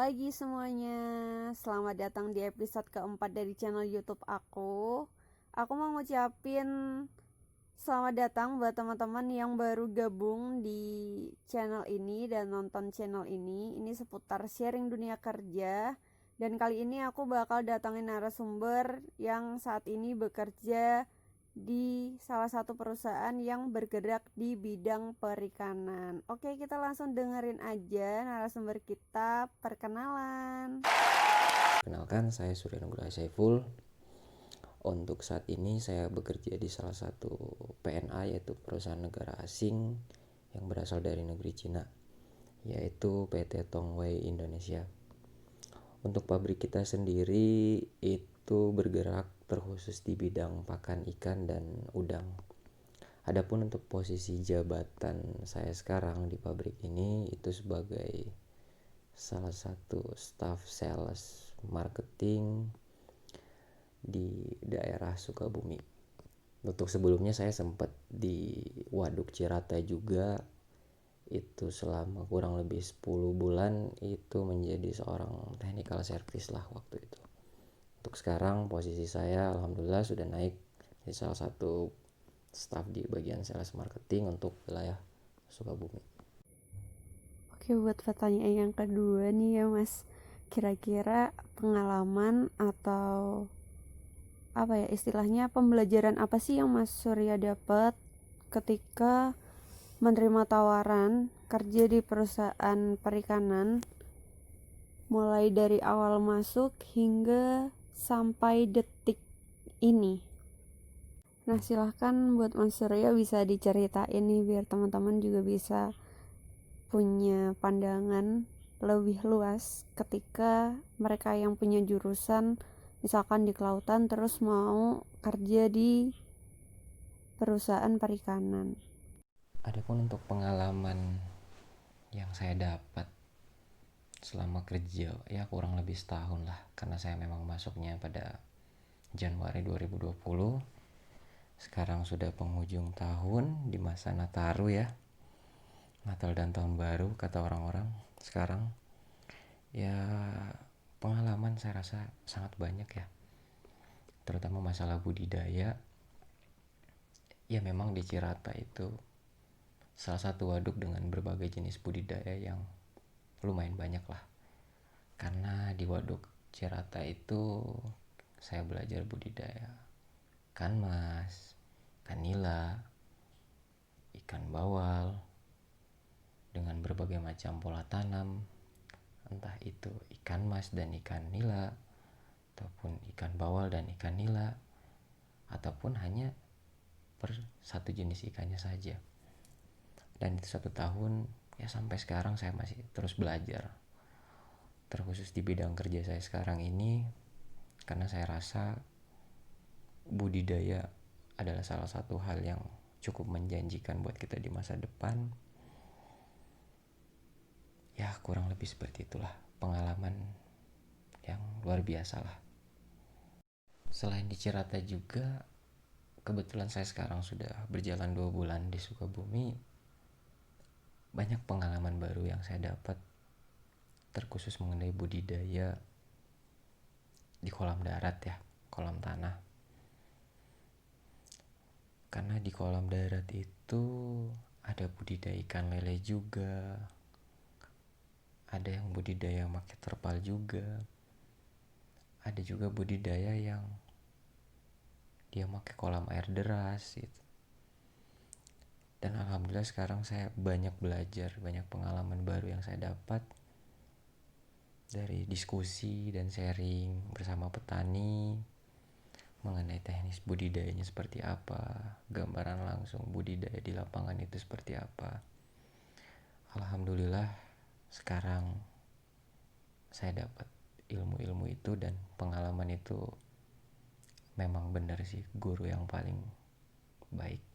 lagi semuanya. Selamat datang di episode keempat dari channel YouTube aku. Aku mau ngucapin selamat datang buat teman-teman yang baru gabung di channel ini dan nonton channel ini. Ini seputar sharing dunia kerja. Dan kali ini aku bakal datangin narasumber yang saat ini bekerja di salah satu perusahaan yang bergerak di bidang perikanan. Oke, kita langsung dengerin aja narasumber kita. Perkenalan. Kenalkan, saya Surya Nugraha Saiful. Untuk saat ini saya bekerja di salah satu PNA, yaitu perusahaan negara asing yang berasal dari negeri Cina, yaitu PT Tongwei Indonesia. Untuk pabrik kita sendiri itu bergerak terkhusus di bidang pakan ikan dan udang. Adapun untuk posisi jabatan saya sekarang di pabrik ini itu sebagai salah satu staff sales marketing di daerah Sukabumi. Untuk sebelumnya saya sempat di Waduk Cirata juga, itu selama kurang lebih 10 bulan itu menjadi seorang technical service lah waktu itu. Untuk sekarang posisi saya alhamdulillah sudah naik jadi salah satu staff di bagian sales marketing untuk wilayah Sukabumi. Oke, buat pertanyaan yang kedua nih ya Mas. Kira-kira pengalaman atau apa ya istilahnya, pembelajaran apa sih yang Mas Surya dapat ketika menerima tawaran kerja di perusahaan perikanan, mulai dari awal masuk hingga sampai detik ini? Nah, silahkan buat Mas Surya bisa diceritain nih biar teman-teman juga bisa punya pandangan lebih luas ketika mereka yang punya jurusan misalkan di kelautan terus mau kerja di perusahaan perikanan. Adapun untuk pengalaman yang saya dapat selama kerja ya kurang lebih setahun lah, karena saya memang masuknya pada Januari 2020. Sekarang sudah penghujung tahun di masa Nataru ya, Natal dan Tahun Baru kata orang-orang sekarang. Ya pengalaman saya rasa sangat banyak ya, terutama masalah budidaya. Ya memang di Cirata itu salah satu waduk dengan berbagai jenis budidaya yang lumayan banyak lah. Karena di waduk Cirata itu saya belajar budidaya ikan mas, ikan nila, ikan bawal dengan berbagai macam pola tanam, entah itu ikan mas dan ikan nila, ataupun ikan bawal dan ikan nila, ataupun hanya per satu jenis ikannya saja. Dan itu 1 tahun ya, sampai sekarang saya masih terus belajar, terkhusus di bidang kerja saya sekarang ini, karena saya rasa budidaya adalah salah satu hal yang cukup menjanjikan buat kita di masa depan. Ya kurang lebih seperti itulah pengalaman yang luar biasa lah. Selain di Cirata juga, kebetulan saya sekarang sudah berjalan 2 bulan di Sukabumi. Banyak pengalaman baru yang saya dapat, terkhusus mengenai budidaya di kolam darat ya, kolam tanah. Karena di kolam darat itu ada budidaya ikan lele juga, ada yang budidaya pakai terpal juga, ada juga budidaya yang dia pakai kolam air deras gitu. Dan alhamdulillah sekarang saya banyak belajar, banyak pengalaman baru yang saya dapat dari diskusi dan sharing bersama petani mengenai teknis budidayanya seperti apa, gambaran langsung budidaya di lapangan itu seperti apa. Alhamdulillah sekarang saya dapat ilmu-ilmu itu, dan pengalaman itu memang benar sih guru yang paling baik.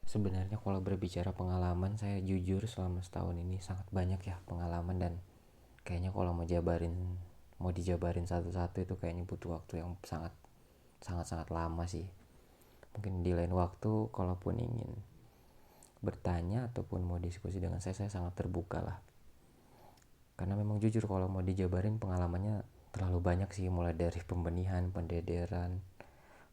Sebenarnya kalau berbicara pengalaman, saya jujur selama setahun ini sangat banyak ya pengalaman, dan kayaknya kalau mau dijabarin satu-satu itu kayaknya butuh waktu yang sangat lama sih. Mungkin di lain waktu kalaupun ingin bertanya ataupun mau diskusi dengan saya sangat terbuka lah. Karena memang jujur kalau mau dijabarin pengalamannya terlalu banyak sih, mulai dari pembenihan, pendederan,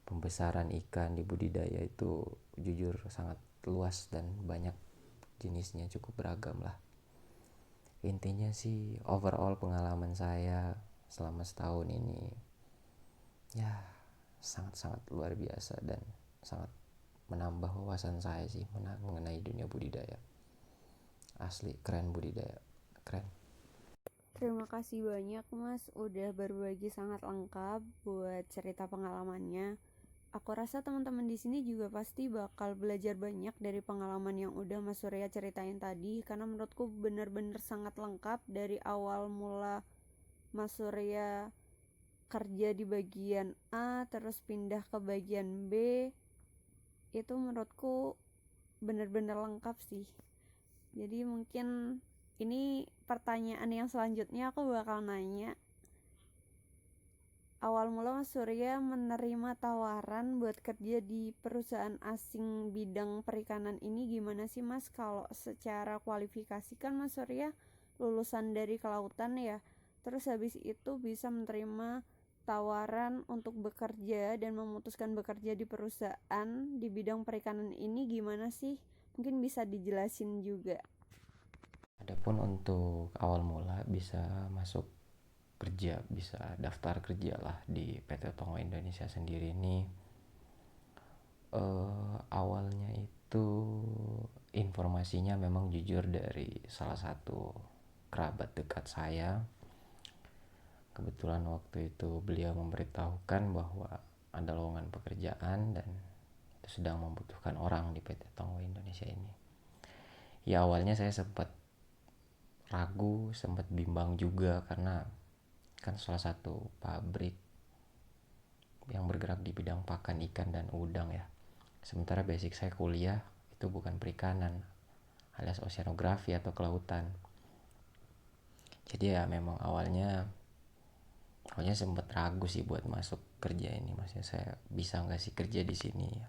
pembesaran ikan di budidaya itu jujur sangat luas dan banyak jenisnya, cukup beragam lah. Intinya sih overall pengalaman saya selama setahun ini ya sangat-sangat luar biasa dan sangat menambah wawasan saya sih mengenai dunia budidaya. Asli keren budidaya, keren. Terima kasih banyak Mas udah berbagi sangat lengkap buat cerita pengalamannya. Aku rasa teman-teman di sini juga pasti bakal belajar banyak dari pengalaman yang udah Mas Surya ceritain tadi, karena menurutku bener-bener sangat lengkap dari awal mula Mas Surya kerja di bagian A terus pindah ke bagian B. Itu menurutku bener-bener lengkap sih. Jadi mungkin ini pertanyaan yang selanjutnya aku bakal nanya, awal mula Mas Surya menerima tawaran buat kerja di perusahaan asing bidang perikanan ini gimana sih Mas? Kalau secara kualifikasi kan Mas Surya lulusan dari kelautan ya, terus habis itu bisa menerima tawaran untuk bekerja dan memutuskan bekerja di perusahaan di bidang perikanan ini gimana sih? Mungkin bisa dijelasin juga. Adapun untuk awal mula bisa masuk kerja, bisa daftar kerja lah di PT Tongo Indonesia sendiri ini. Awalnya itu informasinya memang jujur dari salah satu kerabat dekat saya. Kebetulan waktu itu beliau memberitahukan bahwa ada lowongan pekerjaan dan itu sedang membutuhkan orang di PT Tongo Indonesia ini. Ya awalnya saya sempat ragu, sempat bimbang juga karena kan salah satu pabrik yang bergerak di bidang pakan ikan dan udang ya. Sementara basic saya kuliah itu bukan perikanan alias oceanografi atau kelautan. Jadi ya memang awalnya sempat ragu sih buat masuk kerja ini, maksudnya saya bisa nggak sih kerja di sini ya.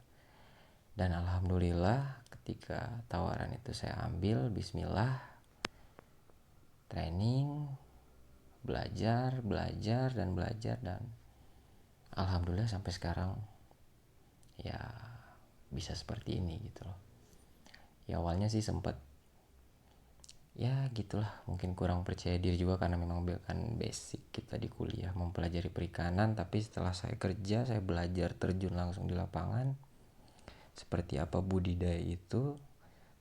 Dan alhamdulillah ketika tawaran itu saya ambil, bismillah, training, belajar dan alhamdulillah sampai sekarang ya bisa seperti ini gitu loh. Ya awalnya sih sempat ya gitulah, mungkin kurang percaya diri juga karena memang kan basic kita di kuliah mempelajari perikanan, tapi setelah saya kerja saya belajar terjun langsung di lapangan seperti apa budidaya itu,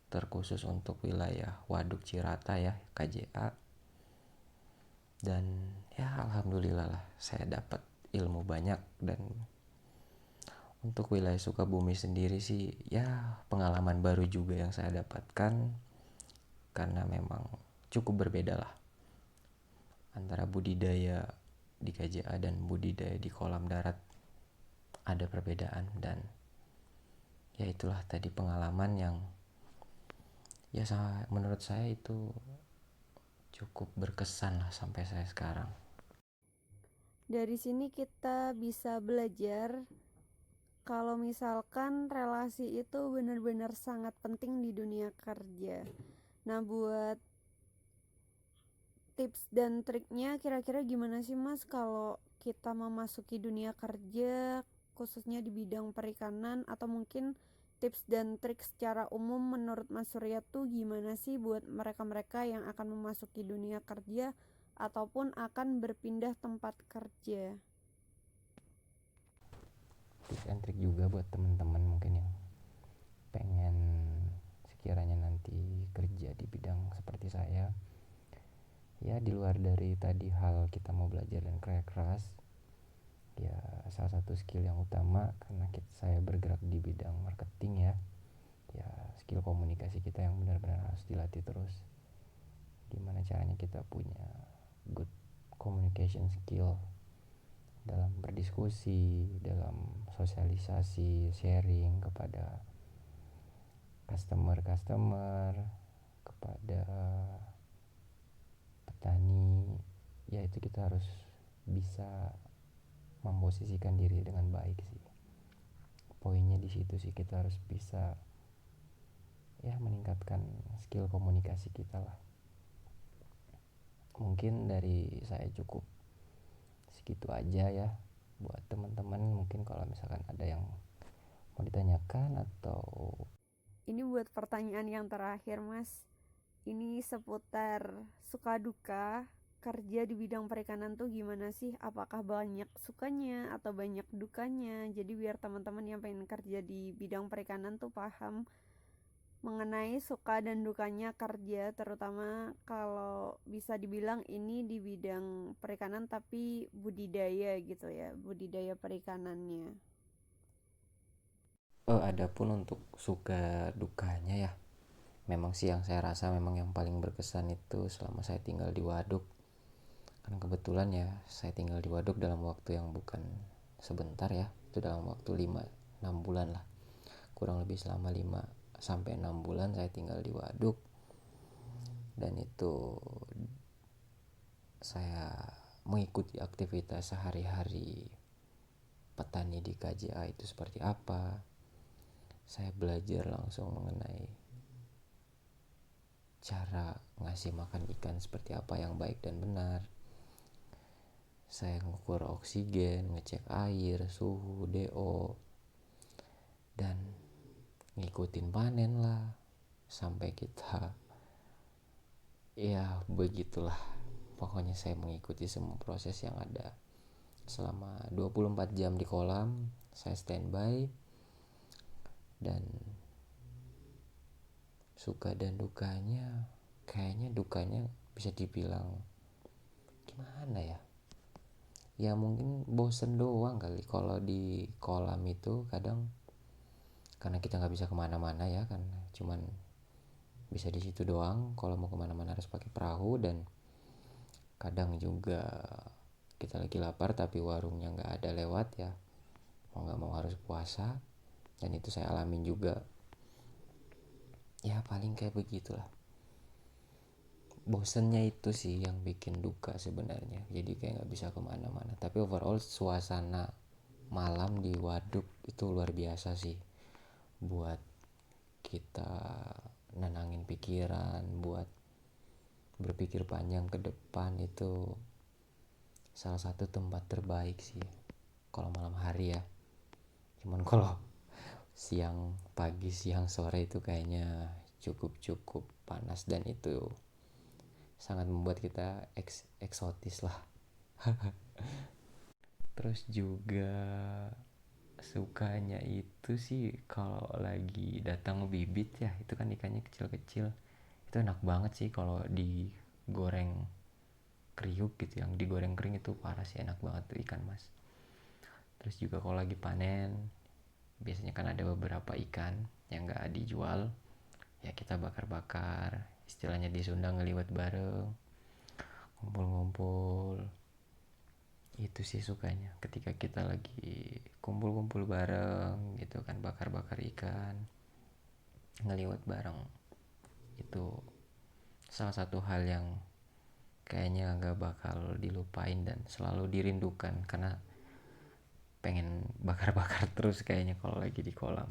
terkhusus untuk wilayah Waduk Cirata ya, KJA. Dan ya alhamdulillah lah saya dapat ilmu banyak. Dan untuk wilayah Sukabumi sendiri sih ya pengalaman baru juga yang saya dapatkan, karena memang cukup berbeda lah antara budidaya di KJA dan budidaya di kolam darat. Ada perbedaan dan ya itulah tadi pengalaman yang ya menurut saya itu cukup berkesan lah sampai saya sekarang. Dari sini kita bisa belajar kalau misalkan relasi itu benar-benar sangat penting di dunia kerja. Nah, buat tips dan triknya kira-kira gimana sih Mas kalau kita memasuki dunia kerja khususnya di bidang perikanan, atau mungkin tips dan trik secara umum menurut Mas Surya tuh gimana sih buat mereka-mereka yang akan memasuki dunia kerja ataupun akan berpindah tempat kerja? Tips and trick juga buat teman-teman mungkin yang pengen sekiranya nanti kerja di bidang seperti saya. Ya di luar dari tadi hal kita mau belajar dan kerja keras, ya salah satu skill yang utama karena saya bergerak di bidang marketing ya, ya skill komunikasi kita yang benar-benar harus dilatih terus. Gimana caranya kita punya good communication skill dalam berdiskusi, dalam sosialisasi, sharing kepada customer, kepada petani. Ya itu kita harus bisa memposisikan diri dengan baik sih. Poinnya di situ sih, kita harus bisa ya meningkatkan skill komunikasi kita lah. mungkin dari saya cukup segitu aja ya. Buat teman-teman mungkin kalau misalkan ada yang mau ditanyakan atau Ini buat pertanyaan yang terakhir, Mas. Ini seputar suka duka kerja di bidang perikanan tuh gimana sih? Apakah banyak sukanya atau banyak dukanya? Jadi biar teman-teman yang pengen kerja di bidang perikanan tuh paham mengenai suka dan dukanya kerja, terutama kalau bisa dibilang ini di bidang perikanan tapi budidaya gitu ya, budidaya perikanannya. adapun untuk suka dukanya ya, memang sih yang saya rasa memang yang paling berkesan itu selama saya tinggal di waduk. Kan kebetulan ya saya tinggal di waduk dalam waktu yang bukan sebentar ya, itu dalam waktu 5-6 bulan lah, kurang lebih selama 5 sampai 6 bulan saya tinggal di waduk. Dan itu saya mengikuti aktivitas sehari-hari petani di KJA itu seperti apa. Saya belajar langsung mengenai cara ngasih makan ikan seperti apa yang baik dan benar. Saya ngukur oksigen, ngecek air, suhu, DO, dan ngikutin panen lah sampai kita, ya begitulah. Pokoknya saya mengikuti semua proses yang ada selama 24 jam di kolam. Saya standby, dan suka dan dukanya, kayaknya dukanya bisa dibilang gimana ya, ya mungkin bosen doang kali kalau di kolam itu. Kadang karena kita nggak bisa kemana-mana ya kan, cuman bisa di situ doang. Kalau mau kemana-mana harus pakai perahu. Dan kadang juga kita lagi lapar tapi warungnya nggak ada lewat, ya mau nggak mau harus puasa. Dan itu saya alamin juga. Ya paling kayak begitulah, bosennya itu sih yang bikin duka sebenarnya. Jadi kayak nggak bisa kemana-mana. Tapi overall suasana malam di waduk itu luar biasa sih, buat kita nenangin pikiran, buat berpikir panjang ke depan. Itu salah satu tempat terbaik sih kalau malam hari ya. Cuman kalau siang, pagi, siang, sore itu kayaknya cukup panas, dan itu sangat membuat kita eksotis lah. Terus juga sukanya itu sih kalau lagi datang bibit ya, itu kan ikannya kecil-kecil. Itu enak banget sih kalau digoreng kriuk gitu, yang digoreng kering itu parah sih, enak banget tuh ikan mas. Terus juga kalau lagi panen, biasanya kan ada beberapa ikan yang gak dijual, ya kita bakar-bakar, istilahnya di Sunda ngeliwat bareng, ngumpul-ngumpul. Itu sih sukanya ketika kita lagi kumpul-kumpul bareng gitu kan, bakar-bakar ikan, ngeliwat bareng. Itu salah satu hal yang kayaknya gak bakal dilupain dan selalu dirindukan, karena pengen bakar-bakar terus kayaknya kalau lagi di kolam.